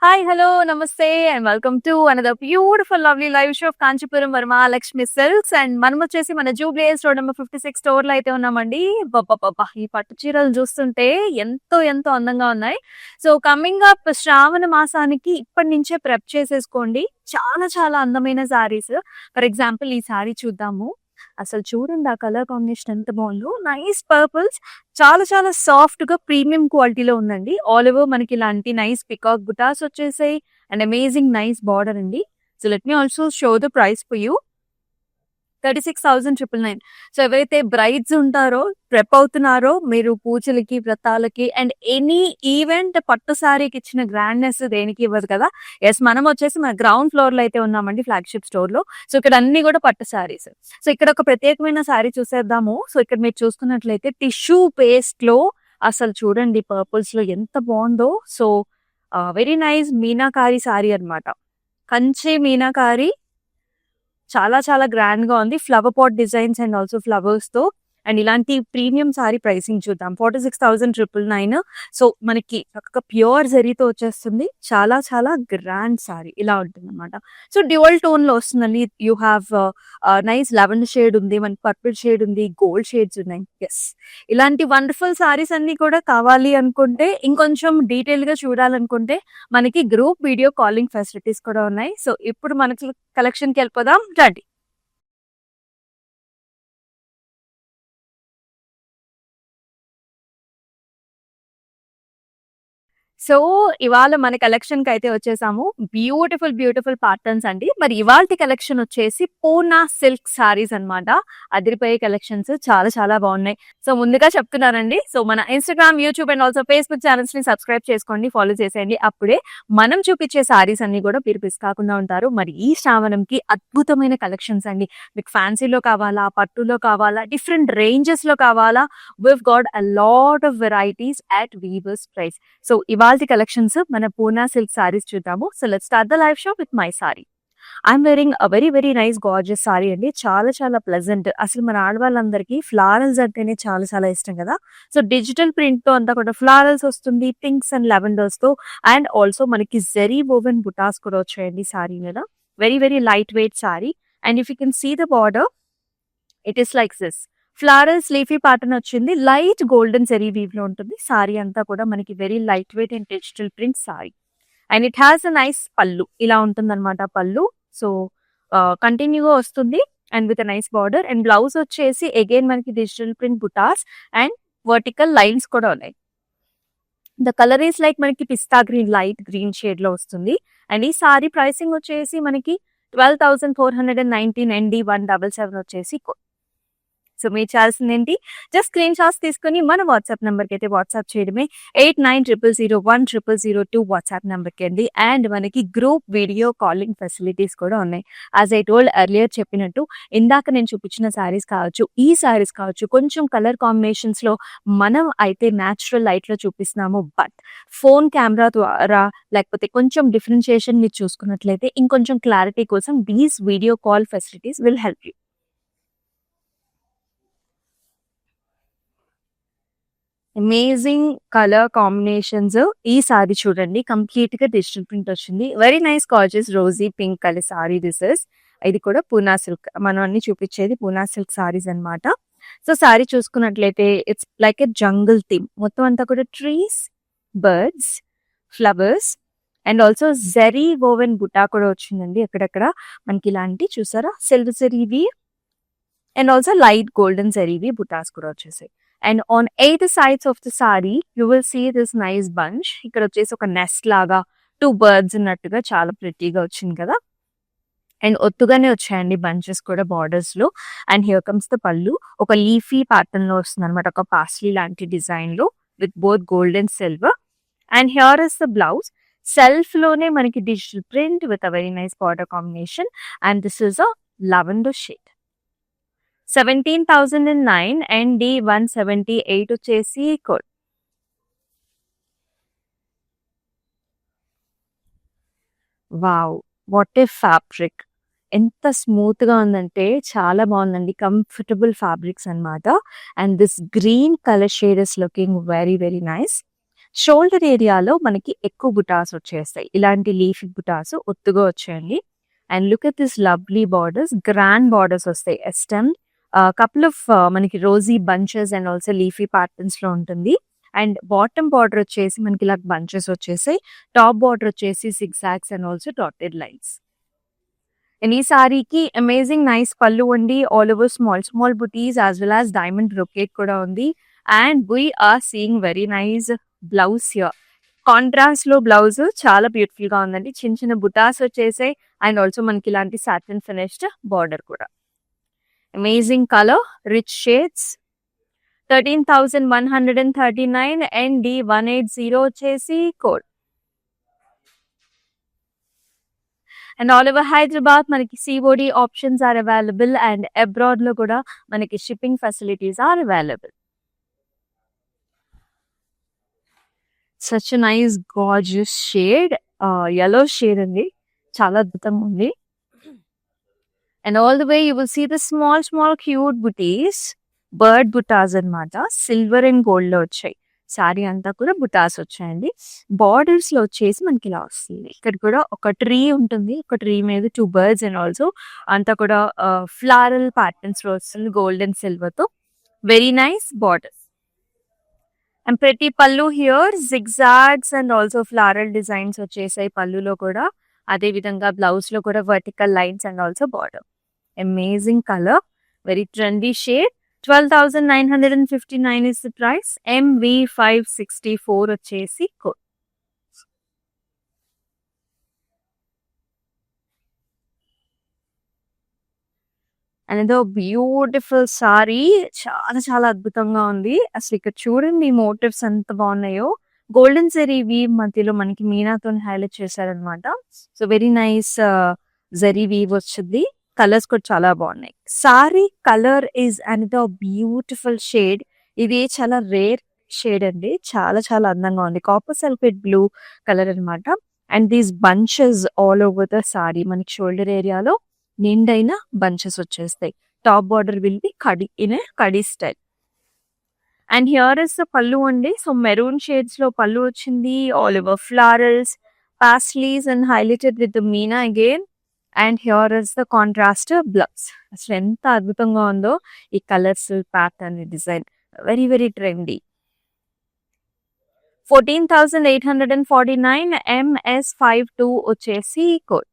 Hi, hello, namaste, and welcome to another beautiful, lovely live show of Kanchipuram Varmalakshmi Silks. And మనం వచ్చేసి మన Jubilee Hills road number 56 store లో అయితే ఉన్నామండి. అబ్బబ్బబ్బబ్బా! ఈ పట్టు చీరలు చూస్తుంటే ఎంతో అందంగా ఉన్నాయి. సో కమింగ్ అప్ శ్రావణ మాసానికి ఇప్పటి నుంచే ప్రెప్ చేసేసుకోండి. చాలా అందమైన సారీస్. ఫర్ ఎగ్జాంపుల్ ఈ సారీ చూద్దాము. అసలు చూడండి ఆ కలర్ కాంబినేషన్ ఎంత బాగుందో. నైస్ పర్పుల్స్, చాలా సాఫ్ట్ గా ప్రీమియం క్వాలిటీలో ఉందండి. ఆల్ ఓవర్ మనకి ఇలాంటి నైస్ పికాక్ బుటాస్ వచ్చేసాయి అండ్ అమేజింగ్ నైస్ బార్డర్ అండి. So let me also show the price for you. 36,999. So ఎవరైతే బ్రైడ్స్ ఉంటారో, ప్రెప్ అవుతున్నారో, మీరు పూజలకి, వ్రతాలకి అండ్ ఎనీ ఈవెంట్ పట్టు సారీకి ఇచ్చిన గ్రాండ్నెస్ దేనికి ఇవ్వదు కదా. ఎస్, మనం వచ్చేసి మన గ్రౌండ్ ఫ్లోర్ లో అయితే ఉన్నామండి, ఫ్లాగ్షిప్ స్టోర్ లో. సో ఇక్కడ అన్ని కూడా పట్టు సారీస్. సో ఇక్కడ ఒక ప్రత్యేకమైన సారీ చూసేద్దాము. సో ఇక్కడ మీరు చూసుకున్నట్లయితే టిష్యూ పేస్ట్ లో అసలు చూడండి పర్పుల్స్ లో ఎంత బాగుందో. So very nice meenakari sari అన్నమాట. కంచి మీనాకారి చాలా గ్రాండ్ గా ఉంది. Flower pot designs and also flowers తో. అండ్ ఇలాంటి ప్రీమియం సారీ ప్రైసింగ్ చూద్దాం. 46,999. సో మనకి చక్కగా ప్యూర్ జరీతో వచ్చేస్తుంది. చాలా గ్రాండ్ సారీ ఇలా ఉంటుంది అనమాట. సో డ్యూయల్ టోన్ లో వస్తుందండి. You have nice lavender shade ఉంది, మనకి పర్పుల్ షేడ్ ఉంది, గోల్డ్ షేడ్స్ ఉన్నాయి. ఎస్, ఇలాంటి వండర్ఫుల్ సారీస్ అన్ని కూడా కావాలి అనుకుంటే, ఇంకొంచెం డీటెయిల్ గా చూడాలనుకుంటే మనకి గ్రూప్ వీడియో కాలింగ్ ఫెసిలిటీస్ కూడా ఉన్నాయి. సో ఇప్పుడు మనకి కలెక్షన్ కి వెళ్ళిపోదాం రండి. సో ఇవాళ మన కలెక్షన్ కి అయితే వచ్చేసాము. బ్యూటిఫుల్ ప్యాటర్న్స్ అండి. మరి ఇవాల్టి కలెక్షన్ వచ్చేసి పూనా సిల్క్ సారీస్ అన్నమాట. అదిరిపోయే కలెక్షన్స్ చాలా బాగున్నాయి. సో ముందుగా చెప్తున్నానండి, సో మన Instagram, YouTube and also Facebook channels ని సబ్స్క్రైబ్ చేసుకోండి, ఫాలో చేసేయండి. అప్పుడే మనం చూపించే సారీస్ అన్ని కూడా మీరు మిస్ కాకుండా ఉంటారు. మరి ఈ శ్రావణంకి అద్భుతమైన కలెక్షన్స్ అండి. మీకు ఫ్యాన్సీలో కావాలా, పట్టులో కావాలా, డిఫరెంట్ రేంజెస్ లో కావాలా, we've got a lot of varieties at weavers price. So ఇవాల్టి కలెక్షన్స్ మన పూనా సిల్క్ సారీస్ చూద్దాము. So let's start the live show with my sorry. I'm wearing a very nice gorgeous sorry అండి. చాలా ప్లెజెంట్. అసలు మన ఆడవాళ్ళందరికీ florals అంటేనే చాలా ఇష్టం కదా. సో డిజిటల్ ప్రింట్ తో అంతా కూడా ఫ్లారల్స్ వస్తుంది, పింక్స్ అండ్ లెవెండర్స్ తో. అండ్ ఆల్సో మనకి జెరీ వోవెన్ బుటాస్ కూడా వచ్చాయండి సారీ మీద. Very light weight sari. And if you can see the border, it is like this florals leafy pattern వచ్చింది. లైట్ గోల్డెన్ జెరీ వీవ్ లో ఉంటుంది. సారీ అంతా కూడా మనకి very light weight and digital print sari. And it has a nice pallu. ఇలా ఉంటుంది అనమాట pallu. So కంటిన్యూగా వస్తుంది and with a nice border. And blouse వచ్చేసి అగైన్ మనకి digital print butas and vertical lines కూడా ఉన్నాయి. ద కలర్ ఈస్ లైక్ మనకి పిస్తా గ్రీన్, లైట్ గ్రీన్ షేడ్ లో వస్తుంది. అండ్ ఈ సారీ ప్రైసింగ్ వచ్చేసి మనకి 12,419 అండి. 177 వచ్చేసి. సో మీరు చేయాల్సింది ఏంటి, జస్ట్ స్క్రీన్ షాట్స్ తీసుకుని మన వాట్సాప్ నెంబర్కి అయితే వాట్సాప్ చేయడమే. 8900010002 వాట్సాప్ నెంబర్కి అండి. అండ్ మనకి గ్రూప్ వీడియో కాలింగ్ ఫెసిలిటీస్ కూడా ఉన్నాయి. యాజ్ ఐ టోల్డ్ ఎర్లియర్ చెప్పినట్టు, ఇందాక నేను చూపించిన శారీస్ కావచ్చు, ఈ శారీస్ కావచ్చు, కొంచెం కలర్ కాంబినేషన్స్ లో మనం అయితే న్యాచురల్ లైట్ లో చూపిస్తున్నాము. బట్ ఫోన్ కెమెరా ద్వారా లేకపోతే కొంచెం డిఫరెన్షియేషన్ మీరు చూసుకున్నట్లయితే ఇంకొంచెం క్లారిటీ కోసం these video call facilities will help you. Amazing colour combinations. ఈ సారీ చూడండి, కంప్లీట్ గా డిజిటల్ ప్రింట్ వచ్చింది. Very nice gorgeous rosy pink colour sari this is. ఇది కూడా పూనా సిల్క్. మనం అన్ని చూపించేది పూనా సిల్క్ సారీస్ అన్నమాట. సో సారీ చూసుకున్నట్లయితే it's like a jungle theme. మొత్తం అంతా కూడా trees, birds, flowers and also zari woven buta కూడా వచ్చిందండి. అక్కడక్కడ మనకి ఇలాంటి చూసారా సిల్వర్ జరీవి అండ్ ఆల్సో లైట్ గోల్డెన్ జరీవి బుటాస్ కూడా వచ్చేసాయి. And on 8 sides of the sari you will see this nice bunch. ఇక్కడ వచ్చేసి ఒక నెస్ట్ లాగా 2 birds ఉన్నట్టుగా చాలా ప్రిటీగా వచ్చింది కదా. అండ్ ఒత్తుగానే వచ్చాయండి బంచెస్ కూడా బార్డర్స్ లో. అండ్ హియర్ కమ్స్ ద పళ్ళు. ఒక లీఫీ ప్యాటర్న్ లో వస్తుంది అనమాట, ఒక పాస్లీ లాంటి డిజైన్ లో with both gold and silver. And here is the blouse. Self లోనే మనకి digital print with a very nice border combination. And this is a lavender shade. 17,009 and D 178 వచ్చేసి code. Wow, what a fabric! ఎంత smooth గా ఉందంటే చాలా బాగుందండి. Comfortable fabrics అన్నమాట. And this green colour shade is looking very nice. Shoulder ఏరియాలో మనకి ఎక్కువ బుటాస్ వచ్చేస్తాయి. ఇలాంటి లీఫీ బుటాస్ ఒత్తుగా వచ్చాయండి. And look at this lovely borders, grand borders వస్తాయి. ఎస్టెమ్ కపుల్ ఆఫ్ మనకి rosy bunches and also leafy patterns లో ఉంటుంది. అండ్ బాటమ్ బార్డర్ వచ్చేసి మనకి ఇలా బంచెస్ వచ్చేసాయి. టాప్ బార్డర్ వచ్చేసి zigzags and also dotted lines. And ఈ సారీకి అమేజింగ్ నైస్ పళ్ళు అండి. All over small small butis as well as diamond brocade కూడా ఉంది. And we are seeing very nice blouse here. Contrast లో బ్లౌజ్ చాలా బ్యూటిఫుల్ గా ఉందండి. చిన్న చిన్న బుటాస్ వచ్చేసాయి. అండ్ ఆల్సో మనకి ఇలాంటి సాటిన్ ఫినిష్డ్ బార్డర్ కూడా. Amazing colour, rich shades. 13,139 and D180 వచ్చేసి code. And all over Hyderabad మనకి COD options are available. And abroad లో కూడా మనకి shipping facilities are available. Such nice gorgeous shade, yellow shade అండి. చాలా అద్భుతంగా ఉంది. And all the way you will see the small small cute butis, bird butas అన్నమాట. Silver and gold లో వచ్చాయి. సారీ అంతా కూడా బుటాస్ వచ్చాయండి. బార్డర్స్ లో వచ్చేసి మనకి ఇలా వస్తుంది. ఇక్కడ కూడా ఒక ట్రీ ఉంటుంది. ఒక ట్రీ మీద 2 బర్డ్స్ అండ్ ఆల్సో అంతా కూడా ఫ్లారల్ ప్యాటర్న్స్ లో వస్తుంది, గోల్డ్ అండ్ సిల్వర్ తో. Very nice border. అండ్ ప్రతి పళ్ళు here zigzags and also floral designs వచ్చేసాయి పళ్ళులో కూడా. అదే విధంగా బ్లౌజ్ లో కూడా vertical lines and also border. Amazing colour, very trendy shade. 12,959 is the price. MV564 వచ్చేసి కోడ్. అనేదో బ్యూటిఫుల్ సారీ, చాలా చాలా అద్భుతంగా ఉంది. అసలు ఇక్కడ చూడండి మోటివ్స్ ఎంత బాగున్నాయో. గోల్డెన్ జరీ వీవ్ మధ్యలో మనకి మీనాతో హైలైట్ చేశారనమాట. So very nice zari weave వచ్చింది. కలర్స్ కూడా చాలా బాగున్నాయి. సారీ కలర్ ఈజ్ అనేదో బ్యూటిఫుల్ షేడ్. ఇది చాలా రేర్ షేడ్ అండి. చాలా చాలా అందంగా ఉంది. కాపర్ సల్ఫేట్ బ్లూ కలర్ అనమాట. And these bunches all over the sari మనకి షోల్డర్ ఏరియాలో నిండైన బంచెస్ వచ్చేస్తాయి. Top border will be kadi in a kadi style. And here is the pallu అండి. సో మెరూన్ షేడ్స్ లో పళ్ళు వచ్చింది. All over florals, paisleys and highlighted with meena again. And here is the contrast blouse. అసలు ఎంత అద్భుతంగా ఉందో ఈ colours, pattern, design. Very very trendy. 14,849 MS52 వచ్చేసి కోడ్.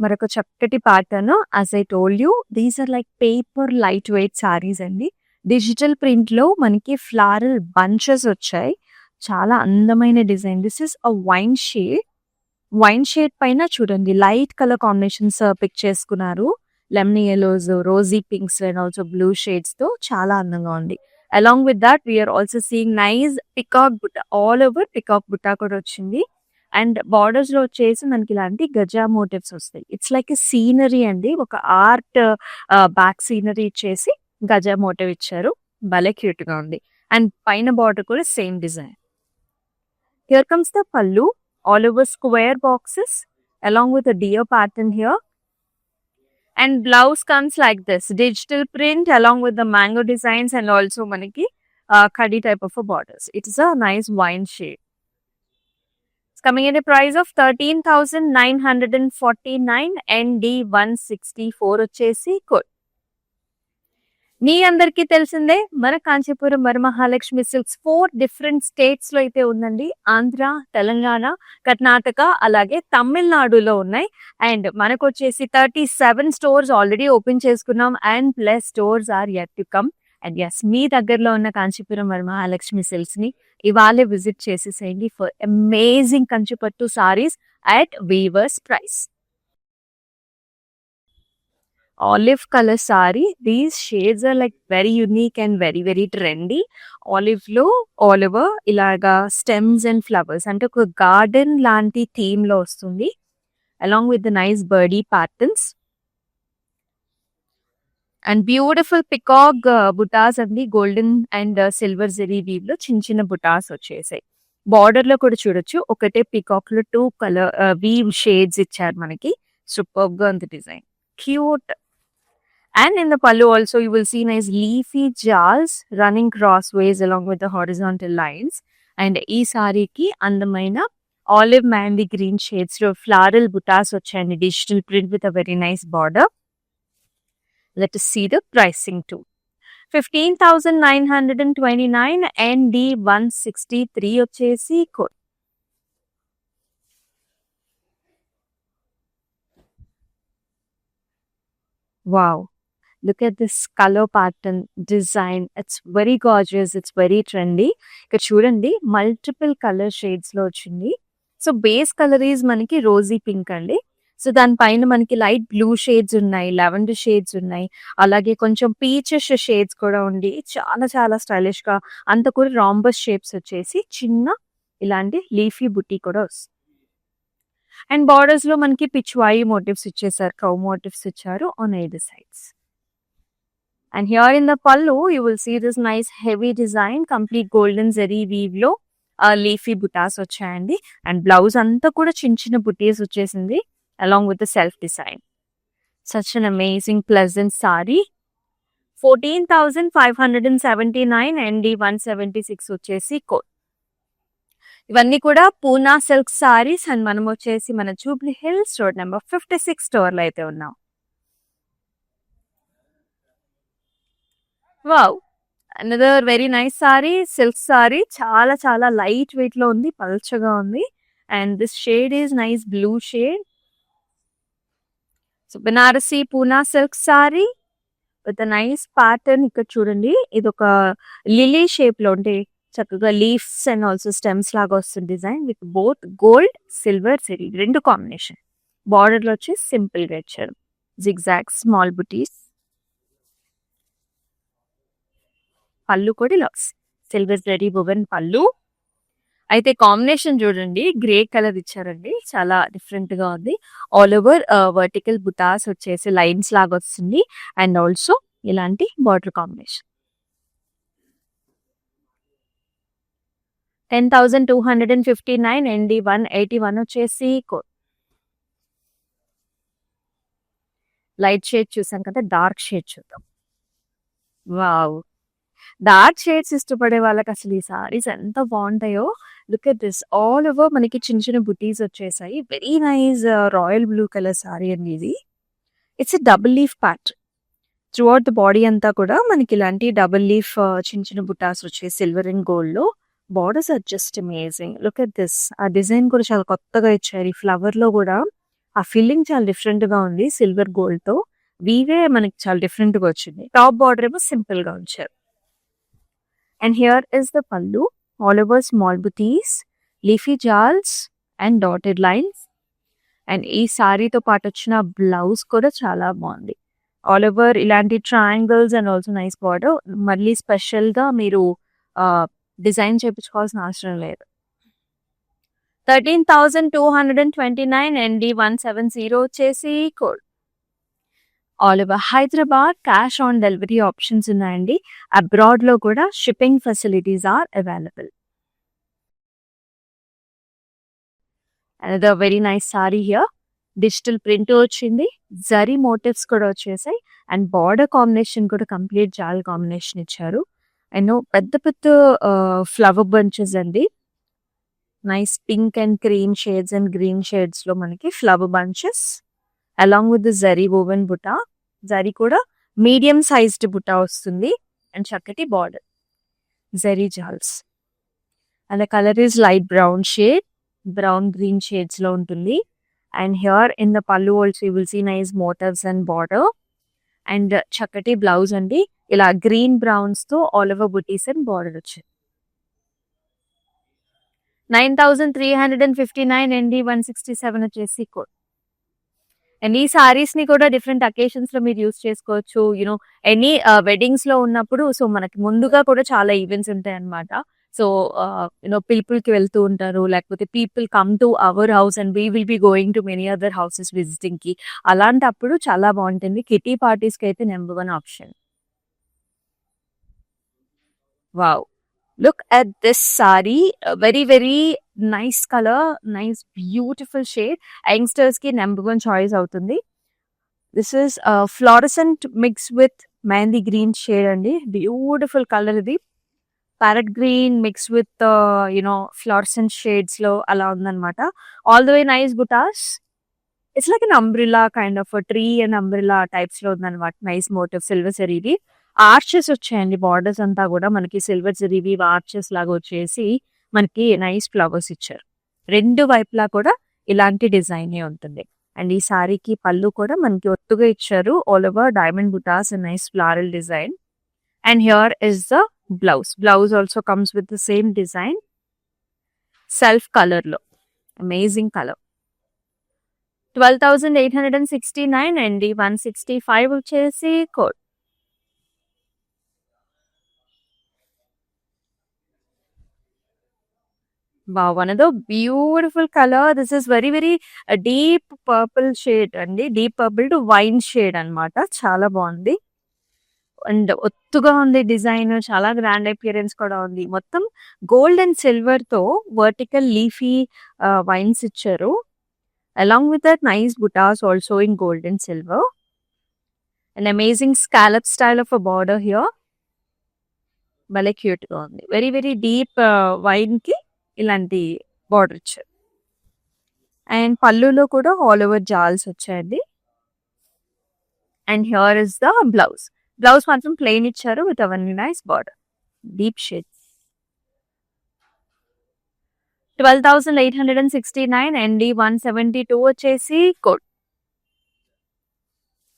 మరొక చక్కటి pattern. As I told you, these are like paper light weight saris అండి. Digital print లో మనకి ఫ్లారల్ బంచెస్ వచ్చాయి. చాలా అందమైన design. This is a wine shade. Wine shade పైన చూడండి లైట్ కలర్ కాంబినేషన్స్ పిక్ చేసుకున్నారు. Lemon yellows, rosy pinks and also blue shades తో చాలా అందంగా ఉంది. Along with that we're also seeing nice peacock butta. All over peacock butta కూడా వచ్చింది. And borders లో వచ్చేసి మనకి ఇలాంటి గజా మోటివ్స్ వస్తాయి. ఇట్స్ లైక్ ఎ సీనరీ అండి. ఒక ఆర్ట్ బ్యాక్ సీనరీ ఇచ్చేసి గజా మోటివ్ ఇచ్చారు. భలే క్యూట్ గా ఉంది. అండ్ పైన బార్డర్ కూడా same design. Here comes the pallu, all over square boxes along with deer pattern here. And blouse comes like this, digital print along with the mango designs and also manaki khadi type of a borders. It is a nice wine shade. It's coming at a price of 13,949 ND164 వచ్చేసి code. మీ అందరికీ తెలిసిందే మన Kanchipuram Varamahalakshmi silks 4 different states లో అయితే ఉందండి. ఆంధ్ర, తెలంగాణ, కర్ణాటక అలాగే తమిళనాడులో ఉన్నాయి. అండ్ మనకు వచ్చేసి 37 స్టోర్స్ ఆల్రెడీ ఓపెన్ చేసుకున్నాం. And plus stores are yet to come. And yes, మీ దగ్గరలో ఉన్న కాంచీపురం వరమహాలక్ష్మి సిల్క్స్ ని ఇవాళే విజిట్ చేసేసేయండి ఫర్ అమేజింగ్ కంచిపట్టు saris at weavers price. Olive color saree. These shades are like very unique and very very trendy. Olive లో all over ఇలాగా stems and flowers అంటే ఒక గార్డెన్ లాంటి థీమ్ లో వస్తుంది. Along with the nice birdie patterns and beautiful peacock butas అండి. Golden and silver zari weave లో చిన్న చిన్న బుటాస్ వచ్చేసాయి. బార్డర్ లో కూడా చూడొచ్చు ఒకటే పికాక్ లో 2 కలర్ వీవ్ షేడ్స్ ఇచ్చారు మనకి. సూపర్ గా ఉంది design, cute. And in the pallu also you will see nice leafy jars running crossways along with the horizontal lines. And ee saree ki andamaina olive mandy green shades లో floral buttas వచ్చాయండి, digital print with a very nice border. Let us see the pricing too. 15,929 ND 163 వచ్చేసి code. Wow. Look at this color pattern design. It's very gorgeous. It's very trendy. ఇక్కడ చూడండి multiple colour shades లో వచ్చింది. So base colour is మనకి Rosie pink అండి. So దానిపైన మనకి light blue shades ఉన్నాయి, లెవెండర్ షేడ్స్ ఉన్నాయి, అలాగే కొంచెం పీచెస్ షేడ్స్ కూడా ఉండి చాలా చాలా స్టైలిష్ గా, అంత కూడా రాంబస్ షేప్స్ వచ్చేసి చిన్న ఇలాంటి లీఫీ బుట్టి కూడా వస్తుంది. అండ్ బార్డర్స్ లో మనకి పిచ్వాయి మోటివ్స్ ఇచ్చేసారు, కౌ మోటివ్స్ ఇచ్చారు on either sides. And here in the pallu, you will see this nice heavy design, complete golden zari weave లో leafy buttas వచ్చాయండి. అండ్ బ్లౌజ్ అంతా కూడా చిన్న చిన్న బుటీస్ వచ్చేసింది along with the self design. Such an amazing pleasant saree. 14,579 ND 176 వచ్చేసి code. ఇవన్నీ కూడా పూనా సిల్క్ సారీస్. అండ్ మనం వచ్చేసి మన Jubilee hills road number 56 store లో అయితే ఉన్నాం. Wow, another very nice sorry, silk sorry. చాలా చాలా లైట్ వెయిట్ లో ఉంది, పల్చగా ఉంది. And this shade is nice blue shade. So Banarasi Poona silk sorry with nice pattern. ఇక్కడ చూడండి, ఇది ఒక లిలీ షేప్ లో ఉంటే చక్కగా లీవ్స్ అండ్ ఆల్సో స్టెమ్స్ లాగా వస్తుంది design with both gold silver zari రెండు కాంబినేషన్. బార్డర్ లో వచ్చి సింపుల్ గా ఇచ్చారు, జిగ్జాగ్ స్మాల్ బుటీస్. పళ్ళు కూడా ఇలా సిల్వర్ జరీ వువెన్ పళ్ళు. అయితే కాంబినేషన్ చూడండి, గ్రే కలర్ ఇచ్చారండి, చాలా డిఫరెంట్ గా ఉంది. ఆల్ ఓవర్ వర్టికల్ బుటాస్ వచ్చేసి లైన్స్ లాగా వస్తుంది. అండ్ ఆల్సో ఇలాంటి బార్డర్ కాంబినేషన్. 10,259 ND 181 వచ్చేసి కోడ్. లైట్ షేడ్ చూసాం కదా, డార్క్ షేడ్ చూద్దాం. వావ్, డార్క్ షేడ్స్ ఇష్టపడే వాళ్ళకి అసలు ఈ సారీస్ ఎంత బాగుంటాయో. Look at this, all over మనకి చిన్న చిన్న బుటీస్ వచ్చేసాయి. Very nice royal blue colour sorry అండి ఇది. It's double leaf pattern through out the body అంతా కూడా మనకి ఇలాంటి డబుల్ లీఫ్ చిన్న చిన్న బుటాస్ వచ్చేసి సిల్వర్ అండ్ గోల్డ్ లో. Borders are just amazing. Look at this, ఆ డిజైన్ కూడా చాలా కొత్తగా ఇచ్చారు. ఈ ఫ్లవర్ లో కూడా ఆ ఫీలింగ్ చాలా డిఫరెంట్ గా ఉంది. సిల్వర్ గోల్డ్ తో వీవే మనకి చాలా డిఫరెంట్ గా వచ్చింది. టాప్ బార్డర్ ఏమో సింపుల్ గా ఉంచారు. And here is the pallu, all over small booties, leafy jars and dotted lines. And ఈ సారీతో పాటు వచ్చిన బ్లౌజ్ కూడా చాలా బాగుంది. ఆల్ ఓవర్ ఇలాంటి triangles and also nice border. మళ్ళీ స్పెషల్ గా మీరు డిజైన్ చేయించుకోవాల్సిన అవసరం లేదు. 13,229 ND 170 వచ్చేసి code. All over Hyderabad cash on delivery options ఉన్నాయండి. అబ్రాడ్ లో కూడా shipping facilities are available. Another very nice sari here. Digital print వచ్చింది, జరీ మోటివ్స్ కూడా వచ్చేసాయి. అండ్ బార్డర్ కాంబినేషన్ కూడా కంప్లీట్ జాల్ కాంబినేషన్ ఇచ్చారు. అండ్ పెద్ద పెద్ద ఫ్లవర్ బంచెస్ అండి. Nice pink and cream shades and green shades లో మనకి flower bunches along with the zari woven buta. Zari కూడా మీడియం సైజ్డ్ బుటా వస్తుంది. అండ్ చక్కటి border zari jaals. And the colour is light brown shade, brown green shades లో ఉంటుంది. And here in the pallu also you will see nice motifs and border. And చక్కటి blouse అండి, ఇలా green browns తో all over butis and border వచ్చింది. 9,359 ND 167 వచ్చేసి code. And ఈ సారీస్ ని కూడా డిఫరెంట్ అకేషన్స్ లో మీరు యూస్ చేసుకోవచ్చు. యూనో ఎనీ వెడ్డింగ్స్ లో ఉన్నప్పుడు. సో మనకి ముందుగా కూడా చాలా ఈవెంట్స్ ఉంటాయి అన్నమాట. సో యూనో పీపుల్ కి వెళ్తూ ఉంటారు, లేకపోతే people come to our house and we will be going to many other houses visiting కి. అలాంటప్పుడు చాలా బాగుంటుంది. కిటీ పార్టీస్ కి అయితే number 1 option. Wow, look at this saree, very very nice color, nice beautiful shade. Youngsters కి number 1 choice అవుతుంది. This is fluorescent mix with mehndi green shade అండి. Beautiful colour ఇది. Parrot green mix with fluorescent shades లో అలా ఉందన్నమాట. All the way nice butas. It's like an umbrella kind of tree and umbrella types లో ఉందన్నమాట. Nice motif silver జరీవి. Arches వచ్చాయండి. Borders అంతా కూడా మనకి సిల్వర్ జరీవి ఆర్చెస్ లాగా వచ్చేసి మనకి నైస్ ఫ్లవర్స్ ఇచ్చారు. రెండు వైపులా కూడా ఇలాంటి డిజైన్ ఉంటుంది. అండ్ ఈ సారీకి పళ్ళు కూడా మనకి ఒత్తుగా ఇచ్చారు. All over diamond butas and nice floral design. And here is the blouse. Blouse also comes with the same design, self colour లో. Amazing colour. 12,869 అండి. 165 వచ్చేసి code. Wow, another beautiful color. This is very deep purple shade అండి. Deep purple to wine shade అన్నమాట. చాలా బాగుంది. And ఒత్తుగా ఉంది design. చాలా గ్రాండ్ అపియరెన్స్ కూడా ఉంది. మొత్తం గోల్డ్ అండ్ సిల్వర్ తో వర్టికల్ లీఫీ వైన్స్ ఇచ్చారు. Along with that, nice buttas also in gold and silver. An amazing scallop style of a border here. Bale cute గా ఉంది. Very deep wine కి ఇలాంటి border ఇచ్చారు. అండ్ పళ్ళులో కూడా all over జాల్స్ వచ్చాయండి. And here is the blouse. Blouse మాత్రం plain ఇచ్చారు విత్ అవన్నీ నైస్ బార్డర్. Deep shades. 12,869 అండి. 172 వచ్చేసి కోడ్.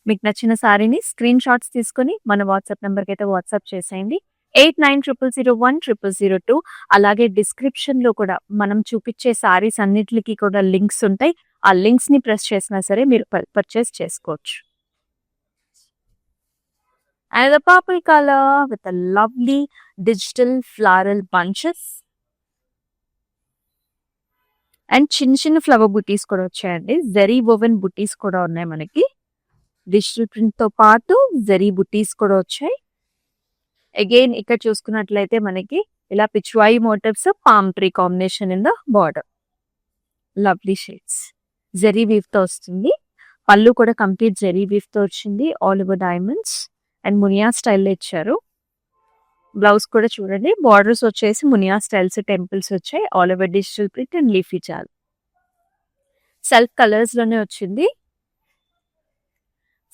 మీకు నచ్చిన సారీని స్క్రీన్ షాట్స్ తీసుకొని మన వాట్సాప్ నెంబర్కి అయితే వాట్సాప్ చేసేయండి. 8900010002. అలాగే డిస్క్రిప్షన్ లో కూడా మనం చూపించే సారీస్ అన్నిటికి కూడా లింక్స్ ఉంటాయి. ఆ లింక్స్ ని ప్రెస్ చేసినా సరే మీరు పర్చేస్ చేసుకోవచ్చు. And the purple colour with a lovely digital floral bunches and చిన్న ఫ్లవర్ బుటీస్ కూడా వచ్చాయండి. జరీ వోవెన్ బుటీస్ కూడా ఉన్నాయి మనకి. డిజిటల్ ప్రింట్ తో పాటు జరీ బుటీస్ కూడా వచ్చాయి. అగైన్ ఇక్కడ చూసుకున్నట్లయితే మనకి ఇలా pichwai motifs, palm tree combination in the border. Lovely shades. Zari weave తో వస్తుంది. పళ్ళు కూడా కంప్లీట్ జరీ వీవ్ తో వచ్చింది. All over diamonds and muniya స్టైల్లో ఇచ్చారు. బ్లౌజ్ కూడా చూడండి. బార్డర్స్ వచ్చేసి మునియా స్టైల్స్ టెంపుల్స్ వచ్చాయి. All over digital print and leafy చాల్. సెల్ఫ్ కలర్స్ లోనే వచ్చింది.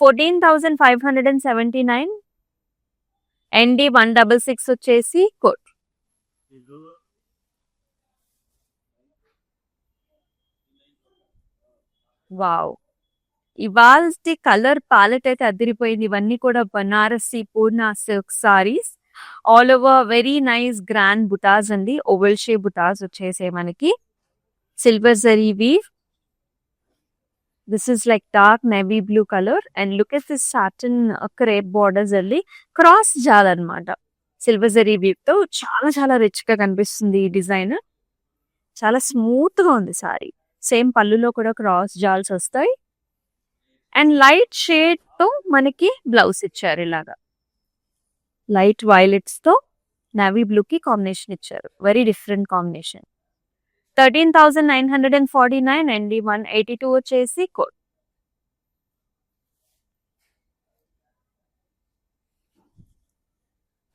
14,579 అండి. 166 వచ్చేసి కోట్. వావ్, ఇవాళ కలర్ పాలెట్ అయితే అదిరిపోయింది. ఇవన్నీ కూడా బనారసి పూర్ణ silk saris. All over very nice grand butas అండి. ఓవెల్ షేప్ బుటాస్ వచ్చేసే మనకి. Silver zari weave. This is like dark navy blue colour. And look at this satin crepe borders వెళ్ళి క్రాస్ జాల్ అనమాట. సిల్వర్ జరీ వీవ్ తో చాలా రిచ్ గా కనిపిస్తుంది ఈ డిజైన్. చాలా స్మూత్ గా ఉంది సారీ. సేమ్ పళ్ళులో కూడా క్రాస్ జాల్స్ వస్తాయి. అండ్ లైట్ షేడ్ తో మనకి బ్లౌజ్ ఇచ్చారు. ఇలాగా లైట్ వైలెట్స్ తో నేవీ బ్లూ కి కాంబినేషన్ ఇచ్చారు. Very different combination. 13,949 అండి. 182 వచ్చేసి code.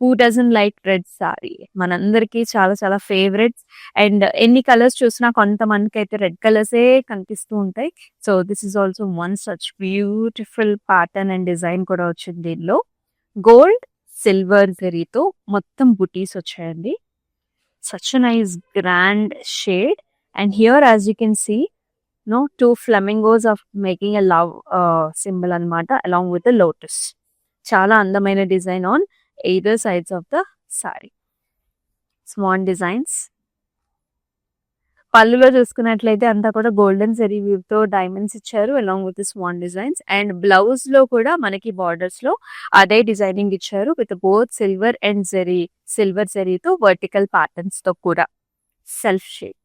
Who doesn't like red sorry? మనందరికి చాలా ఫేవరెట్స్. అండ్ ఎన్ని కలర్స్ చూసినా కొంతమందికి అయితే రెడ్ కలర్సే కనిపిస్తూ ఉంటాయి. So this is also one such beautiful pattern and design కూడా వచ్చింది దీనిలో. గోల్డ్ సిల్వర్ జరీతో మొత్తం బుటీస్ వచ్చాయండి. Such nice grand shade. And here as you can see two flamingos of making a love symbol అన్నమాట, along with the lotus. చాలా అందమైన design on either sides of the saree. Swan designs. పళ్ళులో చూసుకున్నట్లయితే అంతా కూడా గోల్డెన్ జరీ వీవ్ తో diamonds ఇచ్చారు along with the swan designs. And blouse లో కూడా మనకి బార్డర్స్ లో అదే డిజైనింగ్ ఇచ్చారు with both silver and zari, silver జరీతో వర్టికల్ ప్యాటర్న్స్ తో కూడా. Self shade.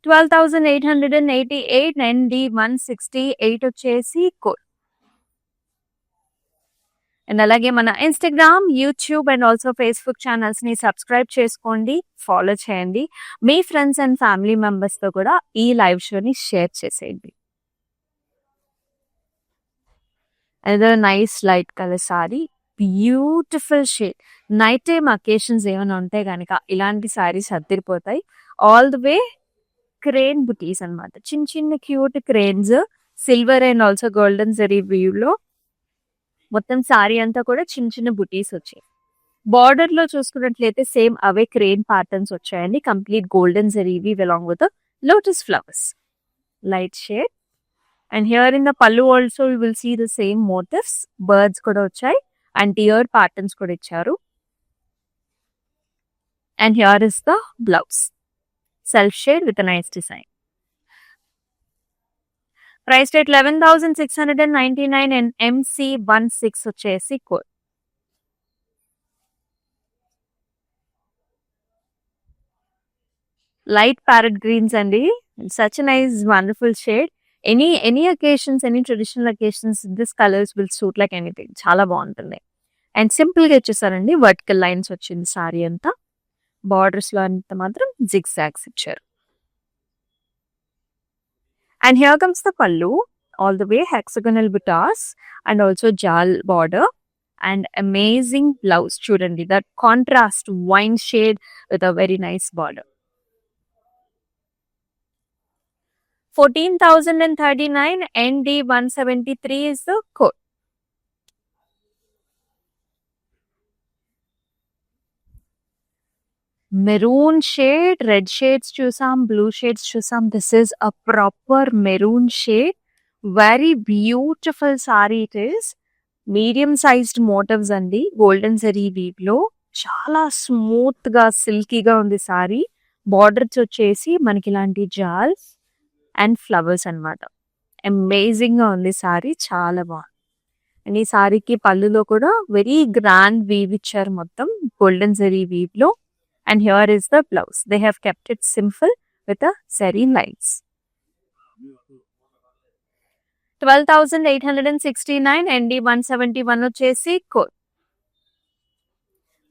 12,888 అండ్ 168 వచ్చేసి కోడ్. అండ్ అలాగే మన Instagram, YouTube and also Facebook channels ని సబ్స్క్రైబ్ చేసుకోండి, ఫాలో చేయండి. మీ ఫ్రెండ్స్ అండ్ ఫ్యామిలీ మెంబర్స్ తో కూడా ఈ లైవ్ షోని షేర్ చేసేయండి. Another nice light colour sari, beautiful shade. Night time occasions ఏమైనా ఉంటే గనక ఇలాంటి సారీస్ అద్దరిపోతాయి. All the way crane butis అన్నమాట. చిన్న చిన్న cute cranes, silver and also golden zari weave లో మొత్తం సారీ అంతా కూడా చిన్న చిన్న బుటీస్ వచ్చాయి. బార్డర్ లో చూసుకున్నట్లయితే సేమ్ అవే క్రేన్ ప్యాటర్న్స్ వచ్చాయండి. Complete golden zari weave along with lotus flowers, light shade. And here in the pallu also you will see the same motifs, birds కూడా వచ్చాయి అండ్ టియర్ ప్యాటర్న్స్ కూడా ఇచ్చారు. And here is the blouse, self shade with nice design. Price rate 11,699 and MC16 వచ్చేసి code. Light parrot greens అండి, such nice wonderful shade. Any occasions, any traditional occasions this colours will suit like anything. చాలా బాగుంటుంది. And simple గా ఇచ్చేసారండి, vertical lines వచ్చింది sorry అంతా. Borders లో అంతా మాత్రం జిగ్ జాగ్స్ ఇచ్చారు. And here comes the pallu, all the way hexagonal buttas and also jal border and amazing blouse. Chudandi, that contrast wine shade with a very nice border. 14,039 ND173 is the code. Maroon shade, red shades చూసాం, blue shades చూసాం. This is a proper maroon shade. Very beautiful sari it is. Medium sized motifs అండి, golden zari weave లో. చాలా smooth గా సిల్కీగా ఉంది sorry. Borders వచ్చేసి మనకి ఇలాంటి జాల్స్ అండ్ ఫ్లవర్స్ అన్నమాట. అమేజింగ్ గా ఉంది సారీ, చాలా బాగుంది. అండ్ ఈ సారీకి పళ్ళులో కూడా వెరీ గ్రాండ్ వీవ్ ఇచ్చారు, మొత్తం గోల్డెన్ జరీ వీవ్ లో. And here is the blouse. They have kept it simple with the zari lines. 12,869 ND171 వచ్చేసి కోడ్.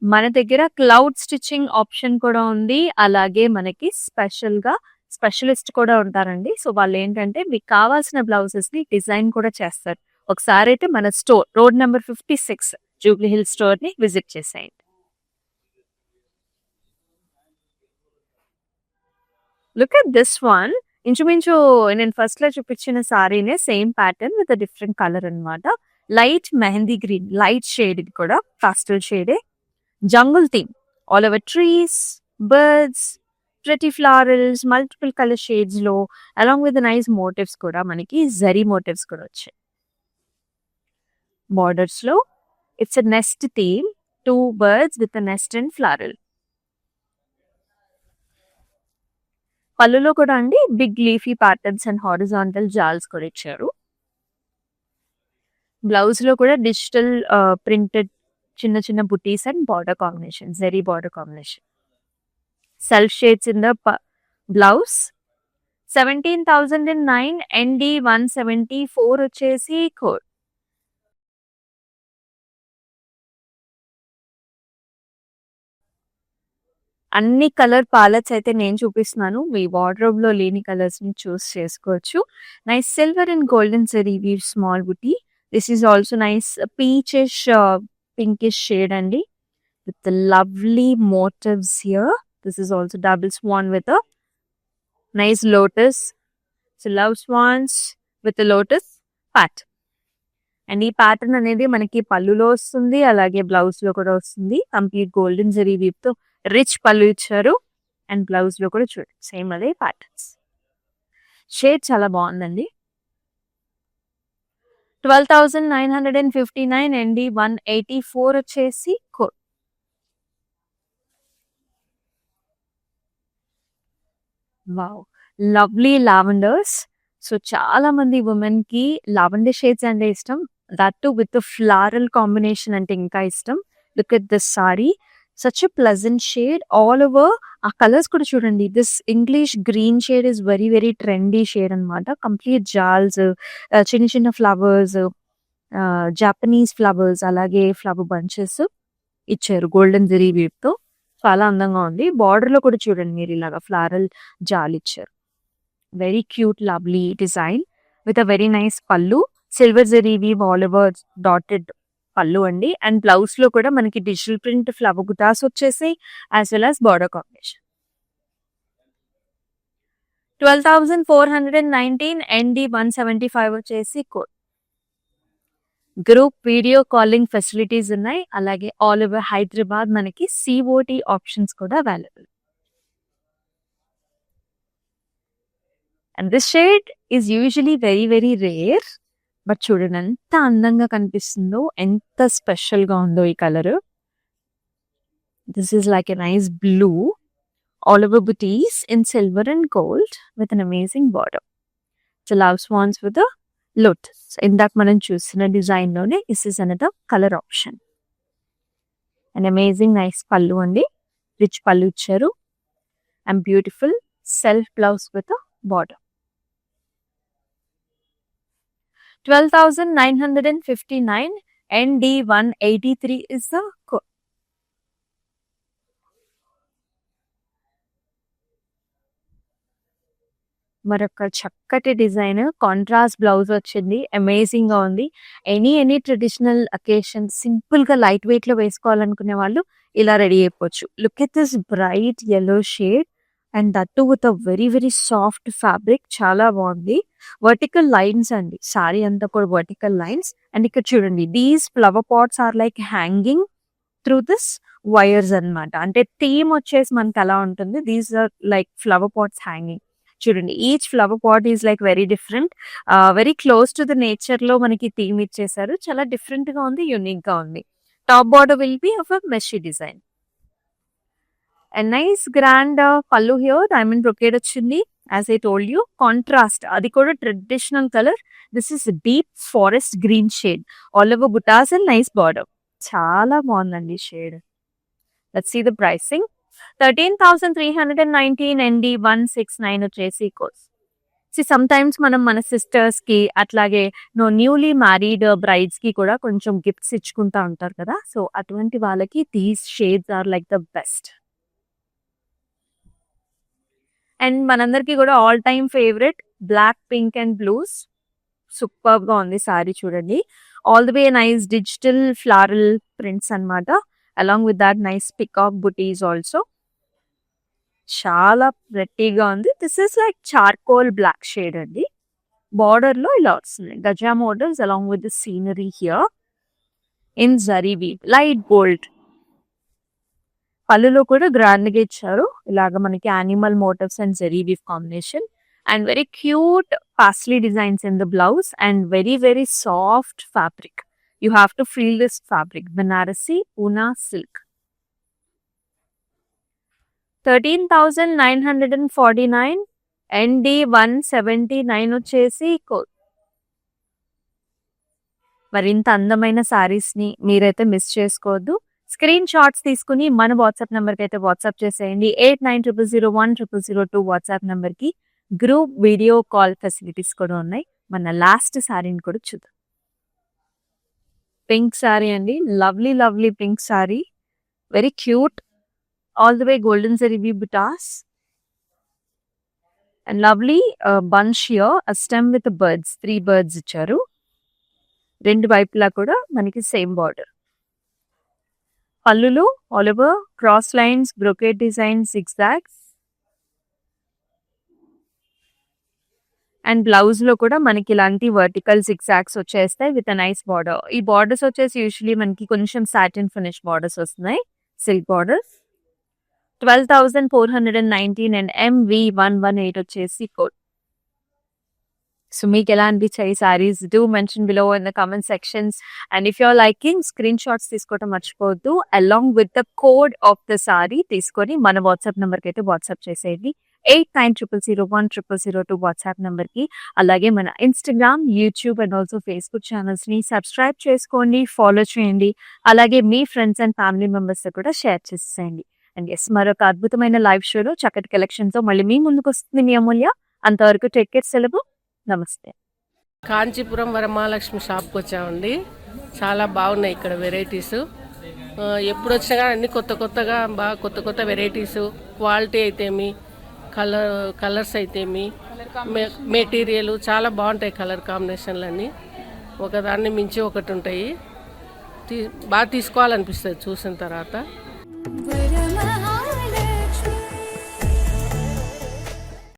మన దగ్గర క్లౌడ్ స్టిచ్చింగ్ ఆప్షన్ కూడా ఉంది. అలాగే మనకి స్పెషల్ గా స్పెషలిస్ట్ కూడా ఉంటారండి. సో వాళ్ళు ఏంటంటే మీకు కావాల్సిన బ్లౌజెస్ ని డిజైన్ కూడా చేస్తారు. ఒకసారి అయితే మన store road number 56 Jubilee Hill store ని విజిట్ చేసేయండి. Look at this one. ఇంచుమించు నేను ఫస్ట్ లో చూపించిన సారీనే same pattern with different colour అన్నమాట. Light mehndi green, light shade. ఇది కూడా పాస్టల్ షేడే. Jungle theme, all over trees, birds, pretty florals, multiple colour shades లో అలాంగ్ విత్ నైస్ మోటివ్స్ కూడా మనకి జరీ మోటివ్స్ కూడా వచ్చాయి. బార్డర్స్ లో it's a nest theme, 2 birds with a nest and floral. పళ్ళులో కూడా అండి big leafy patterns and horizontal jaals కూడా ఇచ్చారు. బ్లౌజ్ లో కూడా డిజిటల్ ప్రింటెడ్ చిన్న చిన్న బుటీస్ and border combination, zari border combination. Self shades in the blouse. 17,009 ND174 వచ్చేసి కోడ్. అన్ని కలర్ ప్యాలెట్స్ అయితే నేను చూపిస్తున్నాను. మీ వార్డ్రోబ్ లో లేని కలర్స్ ని చూస్ చేసుకోవచ్చు. Nice silver and golden zari weave small buti. This is also nice peachish pinkish shade అండి, with lovely motifs here. This is also double swan with nice lotus. So love swans with lotus pattern. And ఈ pattern అనేది మనకి పళ్ళులో వస్తుంది, అలాగే blouse లో కూడా వస్తుంది. కంప్లీట్ గోల్డెన్ జరీ వీవ్ తో రిచ్ పళ్ళు ఇచ్చారు. అండ్ బ్లౌజ్ లో కూడా చూడండి సేమ్ అదే ప్యాటర్న్స్. షేడ్ చాలా బాగుందండి. 12,959 ND184 వచ్చేసి code. Wow, lovely lavenders. So చాలా మంది ఉమెన్ కి లావెండర్ షేడ్స్ అంటే ఇష్టం, that to with floral combination అంటే ఇంకా ఇష్టం. Look at this sorry, such a pleasant shade all over. ఆ కలర్స్ కూడా చూడండి. This English green shade is very very trendy shade అనమాట. కంప్లీట్ జాల్స్, చిన్న చిన్న ఫ్లవర్స్, జాపనీస్ ఫ్లవర్స్, అలాగే ఫ్లవర్ బంచెస్ ఇచ్చారు గోల్డెన్ జరీ వీవ్ తో. చాలా అందంగా ఉంది. బార్డర్ లో కూడా చూడండి మీరు ఇలాగా ఫ్లారల్ జాల్ ఇచ్చారు. Very cute lovely design with a very nice pallu. Silver zari weave all over dotted pallu అండి. అండ్ బ్లౌజ్ లో కూడా మనకి డిజిటల్ ప్రింట్ ఫ్లవర్ బుటాస్ వచ్చేసాయి, as well as border combination. 12,419 ND 175 వచ్చేసి code. Group video calling facilities ఉన్నాయి. అలాగే ఆల్ ఓవర్ హైదరాబాద్ మనకి COT options కూడా available. And this shade is usually very very rare, but చూడండి ఎంత అందంగా కనిపిస్తుందో, ఎంత స్పెషల్ గా ఉందో ఈ colour. This is like a nice blue all over butis in silver and gold with an amazing border. So love swans with lotus, ఇందాక మనం చూసిన డిజైన్ లోనే this is another colour option. And amazing nice pallu అండి, rich pallu ఇచ్చారు and beautiful self blouse with border. 12,959 ND 183 is the code. మరొక చక్కటి design, contrast blouse వచ్చింది, amazing గా ఉంది. ఎనీ ట్రెడిషనల్ అకేషన్ సింపుల్ గా లైట్ వెయిట్ లో వేసుకోవాలనుకునే వాళ్ళు ఇలా రెడీ అయిపోవచ్చు. Look at this bright yellow shade and that to with a very very soft fabric. చాలా బాగుంది. వర్టికల్ లైన్స్ అండి, సారీ అంతా కూడా వర్టికల్ లైన్స్. అండ్ ఇక్కడ చూడండి, these flower pots are like hanging through this wires అన్నమాట. అంటే థీమ్ వచ్చేసి మనకి అలా ఉంటుంది. These are like flower pots hanging. చూడండి, each flower pot is like very different, very close to the nature లో మనకి థీమ్ ఇచ్చేసారు. చాలా డిఫరెంట్ గా ఉంది, యూనిక్ గా ఉంది. Top border will be of a meshy design. And nice grand pallu here, diamond brocade వచ్చింది. As I told you, contrast, అది కూడా traditional colour. This is deep forest green shade all over butas and nice border. చాలా బాగుందండి shade. Let's see the pricing. 13,319 ND 169 వచ్చేసి course. Some times మనం మన sisters కి అట్లాగే న్యూలీ మ్యారీడ్ బ్రైడ్స్ కి కూడా కొంచెం గిఫ్ట్స్ ఇచ్చుకుంటా ఉంటారు కదా. సో అటువంటి వాళ్ళకి these shades are like the best. And మనందరికి కూడా all time favourite black, pink and blues. Super గా ఉంది సారీ. చూడండి, all the way nice digital floral prints అన్నమాట. Along with that nice peacock butis also. చాలా ప్రెట్టీగా ఉంది. This is like charcoal black shade అండి. బార్డర్ లో ఇలా వస్తుంది గజా models along with the scenery here in zari weave, light gold. పళ్ళులో కూడా గ్రాండ్ గా ఇచ్చారు. ఇలాగ మనకి animal motifs and zari weave combination. And very cute paisley designs in the blouse and very very soft fabric. You have to feel this fabric. Banarasi పూనా silk. 13,949 ND 179 వచ్చేసి code. మరింత అందమైన సారీస్ ని మీరైతే మిస్ చేసుకోవద్దు. స్క్రీన్ షాట్స్ తీసుకుని మన వాట్సాప్ నెంబర్ కి అయితే వాట్సాప్ చేసేయండి. 8900010002 వాట్సాప్ నెంబర్ కి. గ్రూప్ వీడియో కాల్ ఫెసిలిటీస్ కూడా ఉన్నాయి. మన లాస్ట్ సారీని కూడా చూద్దాం. పింక్ సారీ అండి, lovely lovely pink sari, very cute. All the way golden zari weave butas and lovely bunch here, a stem with birds, 3 birds ఇచ్చారు. రెండు వైపులా కూడా మనకి సేమ్ బార్డర్. పళ్ళులు all over cross lines, brocade design, zigzags. And blouse లో కూడా మనకి ఇలాంటి వర్టికల్ zigzags వచ్చేస్తాయి విత్ అ నైస్ బార్డర్. ఈ బార్డర్స్ వచ్చేసి యూజువలీ మనకి కొంచెం సాటిన్ ఫినిష్ బార్డర్స్ వస్తున్నాయి, సిల్క్ బార్డర్స్. 12,419 అండ్ MV 118 వచ్చేసి కోడ్. సో మీకు ఎలా అనిపించాయి saris? Do mention below in the comment sections. And if you're liking, screenshots తీసుకోవడం మర్చిపోవద్దు. Along with the code of the sari తీసుకొని మన వాట్సాప్ నెంబర్కి అయితే వాట్సాప్ చేసేయండి. 8900010002 వాట్సాప్ నెంబర్ కి. అలాగే మన Instagram, YouTube and also Facebook channels ని సబ్స్క్రైబ్ చేసుకోండి, ఫాలో చేయండి. అలాగే మీ ఫ్రెండ్స్ అండ్ ఫ్యామిలీ మెంబర్స్ తో కూడా షేర్ చేసేయండి. అండ్ ఎస్, మరొక అద్భుతమైన లైవ్ షోలో చక్కటి కలెక్షన్ తో మళ్ళీ మీ ముందుకు వస్తుంది మీ అమూల్య. అంతవరకు టేక్ కేర్, సెలవు, నమస్తే. కాంచీపురం వరమహాలక్ష్మి షాప్కి వచ్చామండి. చాలా బాగున్నాయి ఇక్కడ వెరైటీస్. ఎప్పుడు వచ్చినా కానీ అన్ని కొత్తగా బాగా కొత్త వెరైటీస్, క్వాలిటీ అయితేమి, కలర్స్ అయితేమి, మెటీరియల్ చాలా బాగుంటాయి. కలర్ కాంబినేషన్లు అన్నీ ఒకదాన్ని మించి ఒకటి ఉంటాయి. బాగా తీసుకోవాలనిపిస్తుంది చూసిన తర్వాత.